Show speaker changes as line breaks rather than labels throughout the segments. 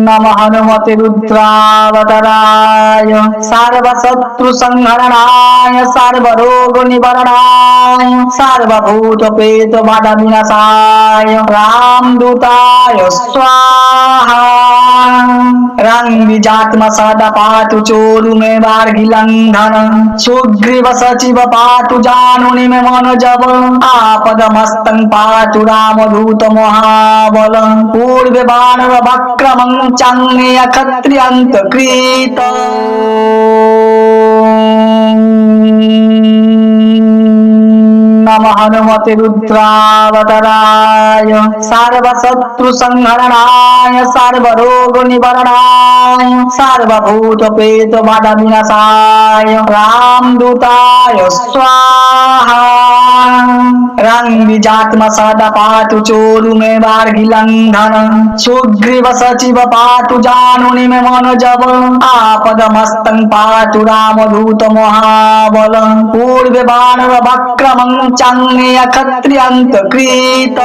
नमः हनुमते रुद्रावताराय सर्वशत्रुसंहरणाय सर्वरोगनिवारणाय सर्वभूतप्रेतबाधाविनाशाय रामदूताय स्वाहा। रंगबीजात्मा सदा पातु चोरु में बार्गिलंघन सुग्रीव सचिव पातु जानुनि में मनोजव आपदमस्तं पातु रामदूत महाबल पूर्वे बाणव वक्रमं चंगे अक्षत्रियंत कृत नमः हनुमते रुद्रावताराय सर्वशत्रुसंहरणाय सर्वरोगनिवारणाय सर्वभूतप्रेतबाधाविनाशाय रामदूताय स्वाहा। रंगबीजात्मा सदा पातु चोरु में बार्गिलंघन सुग्रीव सचिव पातु जानुनि में मनोजव आपदमस्तं पातु रामदूत महाबल पूर्वे बाणव वक्रमं चंगे अक्षत्रियंत कृत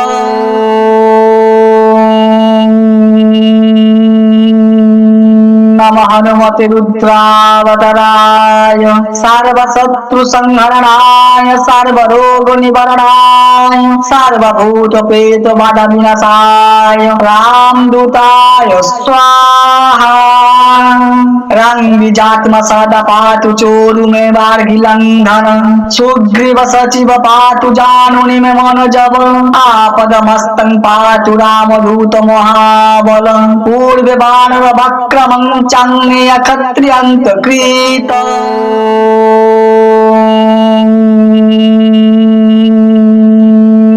नमः हनुमते रुद्रावताराय सर्वशत्रुसंहरणाय सर्वरोगनिवारणाय सर्वभूतप्रेतबाधाविनाशाय रामदूताय स्वाहा। रंगबीजात्मा सदा पातु चोरु में बार्गिलंघन सुग्रीव सचिव पातु जानुनि में मनोजव आपदमस्तं पातु रामदूत महाबल पूर्वे बाणव वक्रमं चंगे अक्षत्रियंत कृत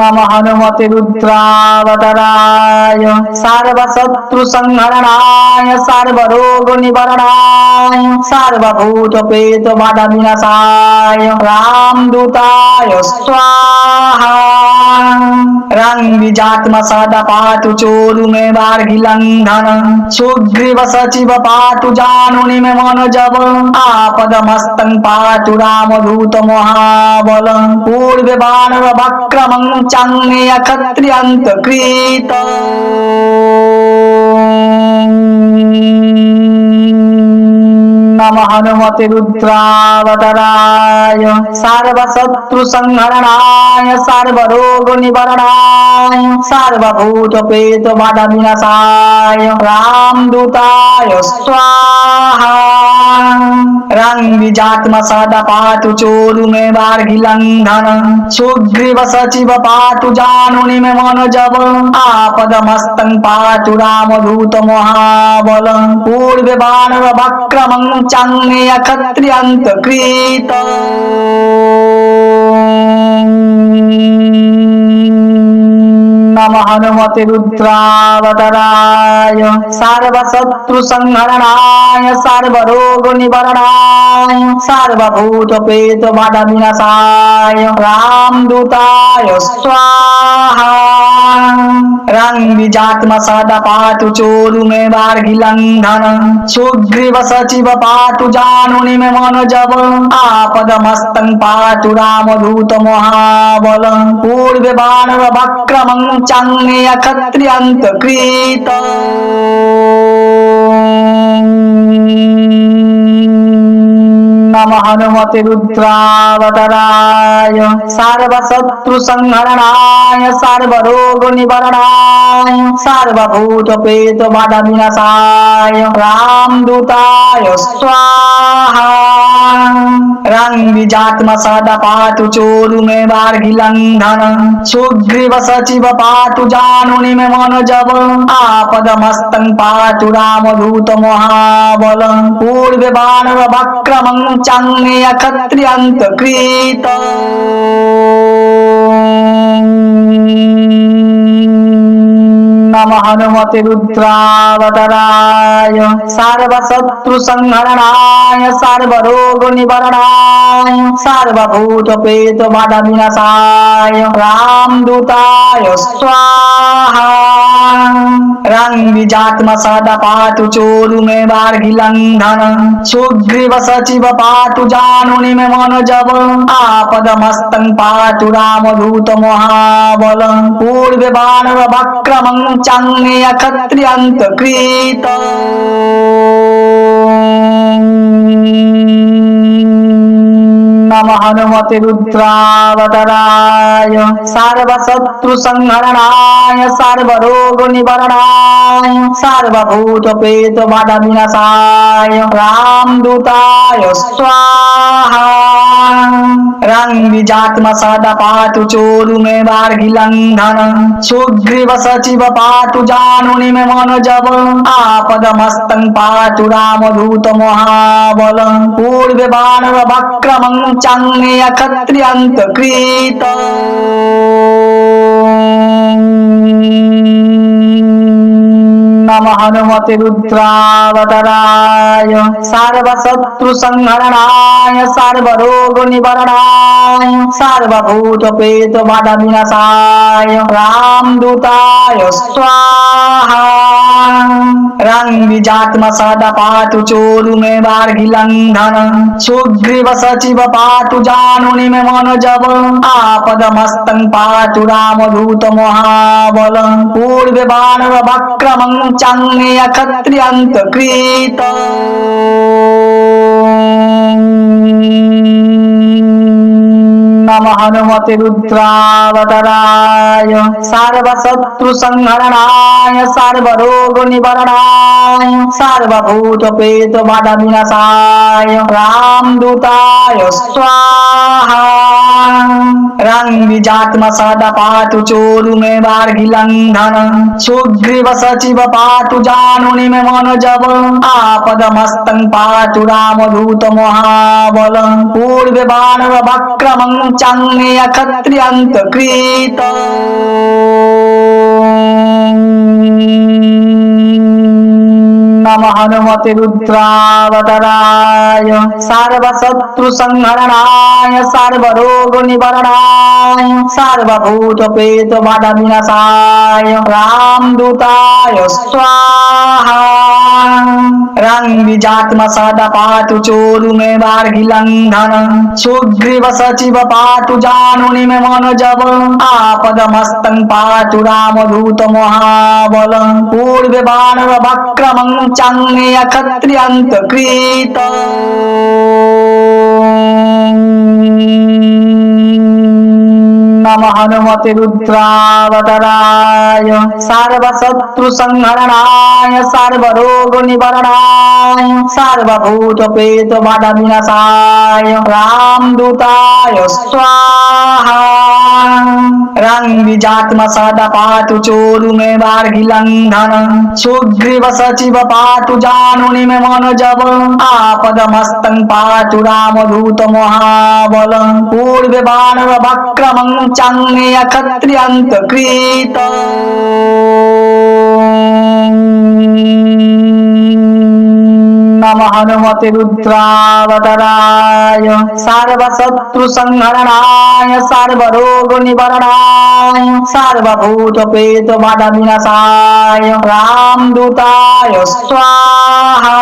नमः हनुमते रुद्रावताराय सर्वशत्रुसंहरणाय सर्वरोगनिवारणाय सर्वभूतप्रेतबाधाविनाशाय रामदूताय स्वाहा। रंगबीजात्मा सदा पातु चोरु में बार्गिलंघन सुग्रीव सचिव पातु जानुनि में मनोजव आपदमस्तं पातु रामदूत महाबल पूर्वे बाणव वक्रमं चंगे अक्षत्रियंत कृत नमः हनुमते रुद्रावताराय सर्वशत्रुसंहरणाय सर्वरोगनिवारणाय सर्वभूतप्रेतबाधाविनाशाय रामदूताय स्वाहा। रंगबीजात्मा सदा पातु चोरु में बार्गिलंघन सुग्रीव सचिव पातु जानुनि में मनोजव आपदमस्तं पातु रामदूत महाबल पूर्वे बाणव वक्रमं चंगे अक्षत्रियंत कृत नमः हनुमते रुद्रावताराय सर्वशत्रुसंहरणाय सर्वरोगनिवारणाय सर्वभूतप्रेतबाधाविनाशाय रामदूताय स्वाहा। रंगबीजात्मा सदा पातु चोरु में बार्गिलंघन सुग्रीव सचिव पातु जानुनि में मनोजव आपदमस्तं पातु रामदूत महाबल पूर्वे बाणव वक्रमं चंगे अक्षत्रियंत कृत नमः हनुमते रुद्रावताराय सर्वशत्रुसंहरणाय सर्वरोगनिवारणाय सर्वभूतप्रेतबाधाविनाशाय रामदूताय स्वाहा। रंगबीजात्मा सदा पातु चोरु में बार्गिलंघन सुग्रीव सचिव पातु जानुनि में मनोजव आपदमस्तं पातु रामदूत महाबल पूर्वे बाणव वक्रमं चंगे अक्षत्रियंत कृत नमः हनुमते रुद्रावताराय सर्वशत्रु संहरणाय सर्वरोग निवारणाय सर्वभूत प्रेत बाधा विनाशाय रामदूताय स्वाहा रंग बीजात्म सदा पातु चोरु में बार्गिलंघन सुग्रीव सचिव पातु जानुनि में मन जब आपद मस्तं पातु रामदूत महाबल पूर्व बाणव वक्रमं चंगेय क्षत्रियंत कृत नमः हनुमते रुद्रावताराय सर्वशत्रु संहरणाय सर्वरोग निवारणाय सर्वभूत प्रेत बाधा विनाशाय रामदूताय स्वाहा रंग बीजात्म सदा पातु चोरु में बार्गिलंघन सुग्रीव सचिव पातु जानुनि में मन जब आपद मस्तं पातु रामदूत महाबल पूर्व बाणव वक्रमं चंगेय क्षत्रियंत कृत नमः हनुमते रुद्रावताराय सर्वशत्रु संहरणाय सर्वरोग निवारणाय सर्वभूत प्रेत बाधा विनाशाय रामदूताय स्वाहा रंग बीजात्म सदा पातु चोरु में बार्गिलंघन सुग्रीव सचिव पातु जानुनि में मन जब आपद मस्तं पातु रामदूत महाबल पूर्व बाणव वक्रमं चंगेय क्षत्रियंत कृत नमः हनुमते रुद्रावताराय सर्वशत्रु संहरणाय सर्वरोग निवारणाय सर्वभूत प्रेत बाधा विनाशाय रामदूताय स्वाहा रंग बीजात्म सदा पातु चोरु में बार्गिलंघन सुग्रीव सचिव पातु जानुनि में मन जब आपद मस्तं पातु रामदूत महाबल पूर्व बाणव वक्रमं चंगेय क्षत्रियंत कृत नमः हनुमते रुद्रावताराय सर्वशत्रु संहरणाय सर्वरोग निवारणाय सर्वभूत प्रेत बाधा विनाशाय रामदूताय स्वाहा रंग बीजात्म सदा पातु चोरु में बार्गिलंघन सुग्रीव सचिव पातु जानुनि में मन जब आपद मस्तं पातु रामदूत महाबल पूर्व बाणव वक्रमं चंगेय क्षत्रियंत कृत नमः हनुमते रुद्रावताराय सर्वशत्रु संहरणाय सर्वरोग निवारणाय सर्वभूत प्रेत बाधा विनाशाय रामदूताय स्वाहा रंग बीजात्म सदा पातु चोरु में बार्गिलंघन सुग्रीव सचिव पातु जानुनि में मन जब आपद मस्तं पातु रामदूत महाबल पूर्व बाणव वक्रमं चंगेय क्षत्रियंत कृत नमः हनुमते रुद्रावताराय सर्वशत्रु संहरणाय सर्वरोग निवारणाय सर्वभूत प्रेत बाधा विनाशाय रामदूताय स्वाहा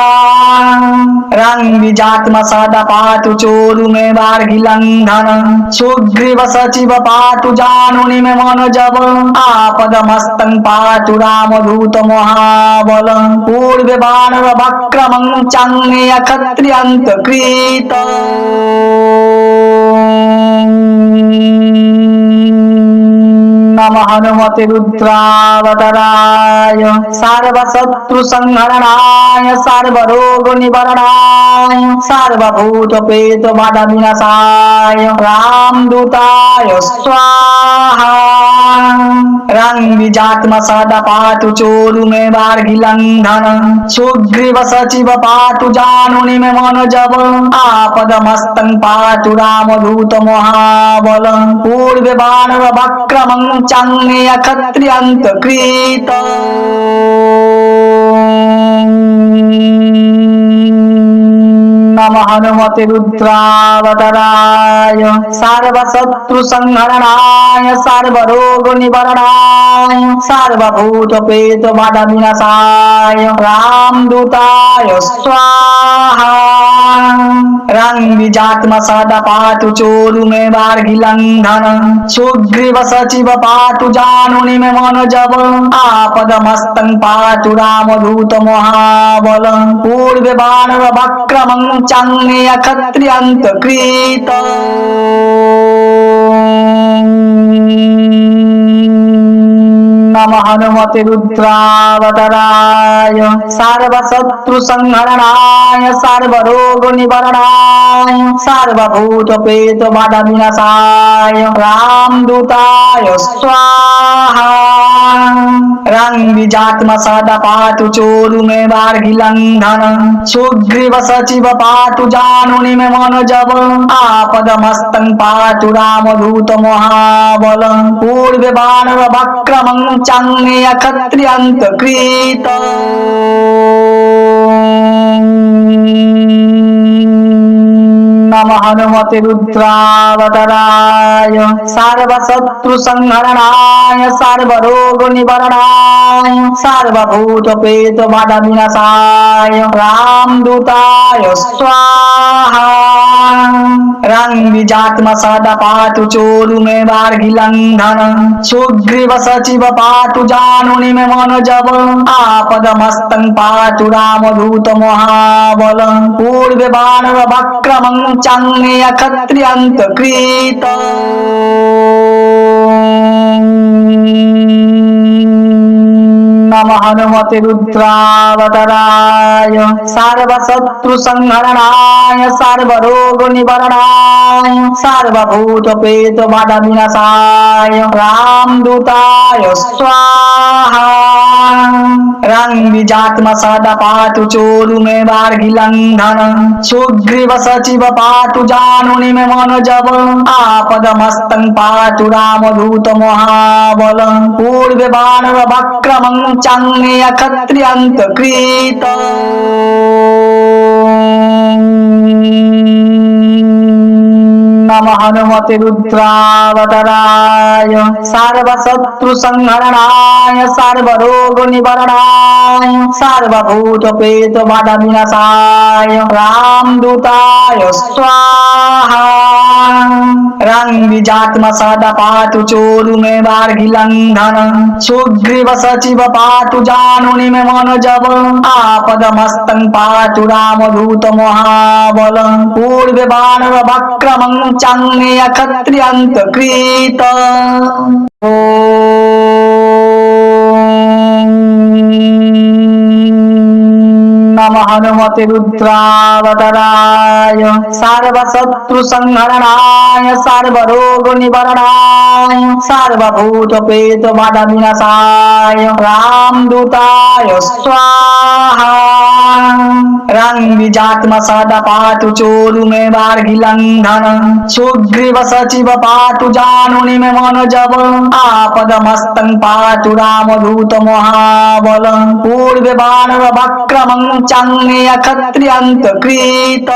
रंग बीजात्म सदा पातु चोरु में बार्गिलंघन सुग्रीव सचिव पातु जानुनि में मन जब आपद मस्तं पातु रामदूत महाबल पूर्व बाणव वक्रमं चंगेय क्षत्रियंत कृत नमः हनुमते रुद्रावताराय सर्वशत्रु संहरणाय सर्वरोग निवारणाय सर्वभूत प्रेत बाधा विनाशाय रामदूताय स्वाहा रंग बीजात्म सदा पातु चोरु में बार्गिलंघन सुग्रीव सचिव पातु जानुनि में मन जब आपद मस्तं पातु रामदूत महाबल पूर्व बाणव वक्रमं चंगेय क्षत्रियंत कृत हनुमते रुद्रावताराय सर्वशत्रुसंहरणाय सर्वरोगनिवारणाय सर्वभूतप्रेतबाधाविनाशाय रामदूताय स्वाहा रंग बीजात्मा सदा पातु चोरु में बार्गिलंघन सुग्रीव सचिव पातु जानुनि में मन जब आपद मस्तं पातु रामदूत महाबल पूर्व बाणव वक्रमं चंगेय क्षत्रियंत कृत नमः हनुमते रुद्रावताराय सर्वशत्रुसंहरणाय सर्वरोगनिवारणाय सर्वभूतप्रेतबाधाविनाशाय रामदूताय स्वाहा रंग बीजात्मा सदा पातु चोरु में बार्गिलंघन सुग्रीव सचिव पातु जानुनि में मन जब आपद मस्तं पातु रामदूत महाबल पूर्व बाणव वक्रमं चंगेय क्षत्रियंत कृत नमः हनुमते रुद्रावताराय सर्वशत्रुसंहरणाय सर्वरोगनिवारणाय सर्वभूतप्रेतबाधाविनाशाय रामदूताय स्वाहा रंग बीजात्मा सदा पातु चोरु में बार्गिलंघन सुग्रीव सचिव पातु जानुनि में मन जब आपद मस्तं पातु रामदूत महाबल पूर्व बाणव वक्रमं चंगेय क्षत्रियंत कृत नमः हनुमते रुद्रावताराय सर्वशत्रुसंहरणाय सर्वरोगनिवारणाय सर्वभूतप्रेतबाधाविनाशाय रामदूताय स्वाहा रंग बीजात्मा सदा पातु चोरु में बार्गिलंघन सुग्रीव सचिव पातु जानुनि में मन जब आपद मस्तं पातु रामदूत महाबल पूर्व बाणव वक्रमं चंगेय क्षत्रियंत कृत नमः हनुमते रुद्रावताराय सर्वशत्रुसंहरणाय सर्वरोगनिवारणाय सर्वभूतप्रेतबाधाविनाशाय रामदूताय स्वाहा रंग बीजात्मा सदा पातु चोरु में बार्गिलंघन सुग्रीव सचिव पातु जानुनि में मन जब आपद मस्तं पातु रामदूत महाबल पूर्व बाणव वक्रमं चंगेय क्षत्रियंत कृत नमः हनुमते रुद्रावताराय सर्वशत्रुसंहरणाय सर्वरोगनिवारणाय सर्वभूतप्रेतबाधाविनाशाय रामदूताय स्वाहा रंग बीजात्मा सदा पातु चोरु में बार्गिलंघन सुग्रीव सचिव पातु जानुनि में मन जब आपद मस्तं पातु रामदूत महाबल पूर्व बाणव वक्रमं चंगेय क्षत्रियंत कृत